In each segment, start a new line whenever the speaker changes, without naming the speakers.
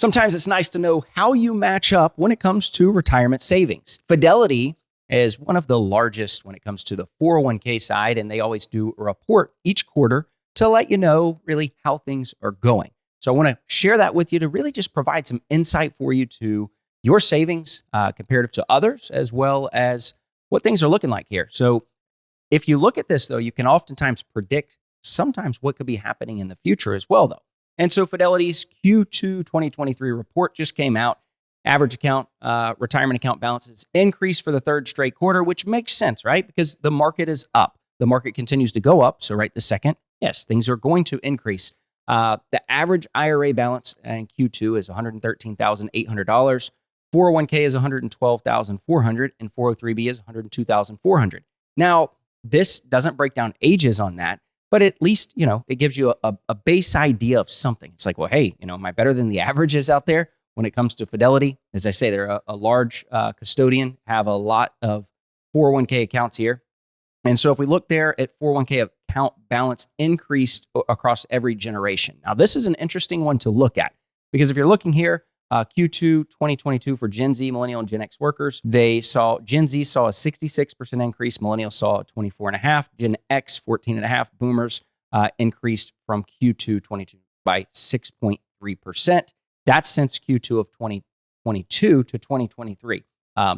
Sometimes it's nice to know how you match up when it comes to retirement savings. Fidelity is one of the largest when it comes to the 401k side, and they always do a report each quarter to let you know really how things are going. So I want to share that with you to really just provide some insight for you to your savings comparative to others, as well as what things are looking like here. So if you look at this, though, you can oftentimes predict sometimes what could be happening in the future as well, though. And so Fidelity's Q2 2023 report just came out. Average account, retirement account balances increased for the third straight quarter, which makes sense, right? Because the market is up. The market continues to go up. So right this second, yes, things are going to increase. The average IRA balance in Q2 is $113,800. 401k is $112,400, and 403b is $102,400. Now, this doesn't break down ages on that, but at least, it gives you a base idea of something. It's like, well, hey, am I better than the averages out there when it comes to Fidelity? As I say, they're a large custodian, have a lot of 401k accounts here. And so if we look there at 401k account balance increased across every generation. Now, this is an interesting one to look at because if you're looking here, Q2 2022 for Gen Z, Millennial, and Gen X workers, Gen Z saw a 66% increase, Millennials saw a 24.5%, Gen X 14.5%, Boomers increased from Q2 22 by 6.3%. That's since Q2 of 2022 to 2023.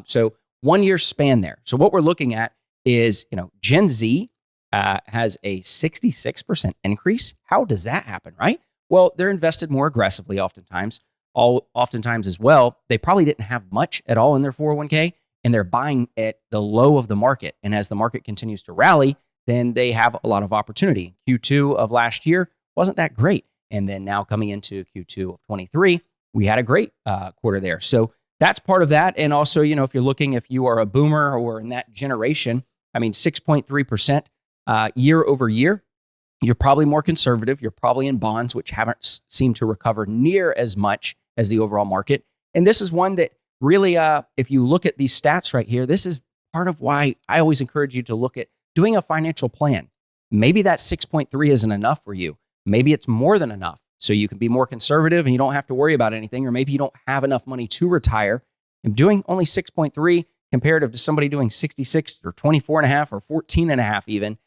So 1 year span there. So what we're looking at is, Gen Z has a 66% increase. How does that happen, right? Well, they're invested more aggressively oftentimes as well. They probably didn't have much at all in their 401k, and they're buying at the low of the market. And as the market continues to rally, then they have a lot of opportunity. Q2 of last year wasn't that great. And then now coming into Q2 of 23, we had a great quarter there. So that's part of that. And also, if you're looking, if you are a boomer or in that generation, 6.3% year over year, you're probably more conservative. You're probably in bonds, which haven't seemed to recover near as much as the overall market. And this is one that really, if you look at these stats right here, this is part of why I always encourage you to look at doing a financial plan. Maybe that 6.3 isn't enough for you. Maybe it's more than enough. So you can be more conservative and you don't have to worry about anything, or maybe you don't have enough money to retire. And doing only 6.3 comparative to somebody doing 66 or 24.5 or 14.5 even,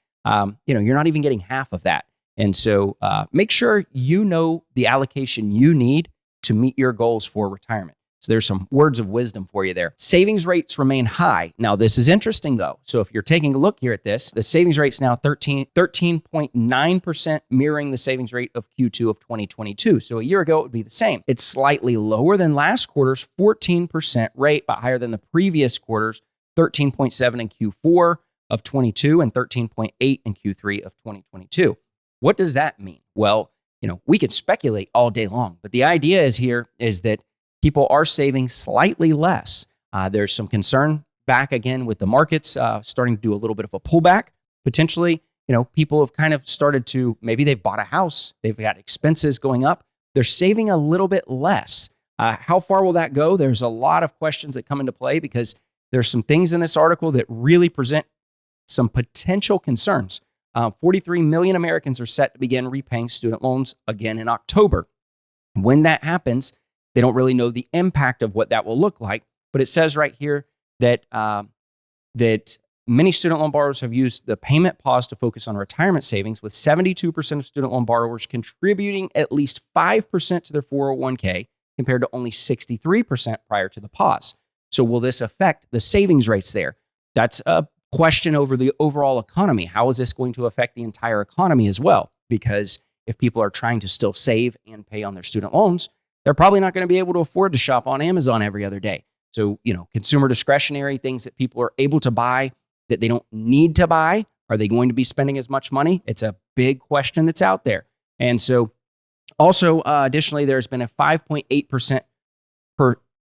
you're not even getting half of that. And so make sure you know the allocation you need to meet your goals for retirement. So there's some words of wisdom for you there. Savings rates remain high. Now, this is interesting, though. So if you're taking a look here at this, the savings rate's now 13.9%, mirroring the savings rate of Q2 of 2022. So a year ago, it would be the same. It's slightly lower than last quarter's 14% rate, but higher than the previous quarter's 13.7 in Q4 of 22 and 13.8 in Q3 of 2022. What does that mean? Well, we could speculate all day long, but the idea is that people are saving slightly less. There's some concern back again with the markets starting to do a little bit of a pullback. Potentially, people have kind of started to, maybe they've bought a house, they've got expenses going up. They're saving a little bit less. How far will that go? There's a lot of questions that come into play because there's some things in this article that really present some potential concerns. 43 million Americans are set to begin repaying student loans again in October. When that happens, they don't really know the impact of what that will look like, but it says right here that that many student loan borrowers have used the payment pause to focus on retirement savings, with 72% of student loan borrowers contributing at least 5% to their 401k, compared to only 63% prior to the pause. So will this affect the savings rates there? That's a question over the overall economy. How is this going to affect the entire economy as well? Because if people are trying to still save and pay on their student loans, they're probably not going to be able to afford to shop on Amazon every other day. So, consumer discretionary things that people are able to buy that they don't need to buy, are they going to be spending as much money? It's a big question that's out there. And so also, additionally, there's been a 5.8%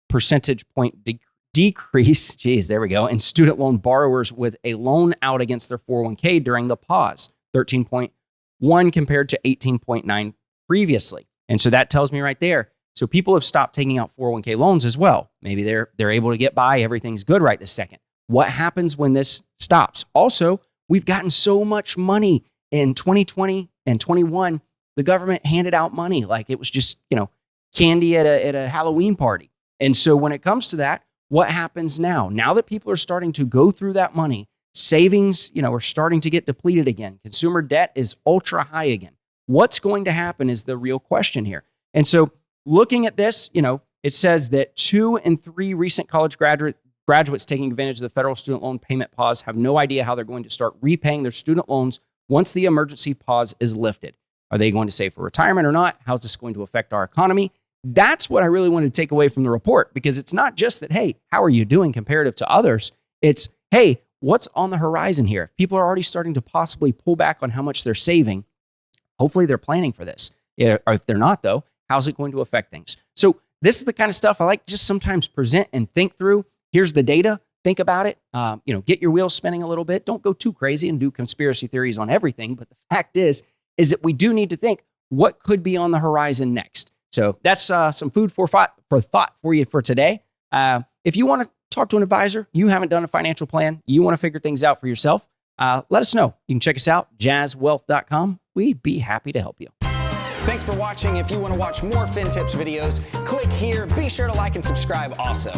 percentage point decrease, in student loan borrowers with a loan out against their 401k during the pause, 13.1 compared to 18.9 previously. And so that tells me right there, so people have stopped taking out 401k loans as well. Maybe they're able to get by, everything's good right this second. What happens when this stops? Also, we've gotten so much money in 2020 and 21. The government handed out money like it was just, candy at a Halloween party. And so when it comes to that, what happens now? Now that people are starting to go through that money, savings, are starting to get depleted again. Consumer debt is ultra high again. What's going to happen is the real question here. And so looking at this, it says that 2 in 3 recent college graduates taking advantage of the federal student loan payment pause have no idea how they're going to start repaying their student loans once the emergency pause is lifted. Are they going to save for retirement or not? How's this going to affect our economy? That's what I really wanted to take away from the report, because it's not just that, hey, how are you doing comparative to others? It's, hey, what's on the horizon here? If people are already starting to possibly pull back on how much they're saving, hopefully they're planning for this. Or if they're not, though, how's it going to affect things? So this is the kind of stuff I like to just sometimes present and think through. Here's the data. Think about it. Get your wheels spinning a little bit. Don't go too crazy and do conspiracy theories on everything. But the fact is that we do need to think what could be on the horizon next. So that's some food for thought for you for today. If you want to talk to an advisor, you haven't done a financial plan, you want to figure things out for yourself, let us know. You can check us out, jazzwealth.com. We'd be happy to help you.
Thanks for watching. If you want to watch more FinTips videos, click here. Be sure to like and subscribe also.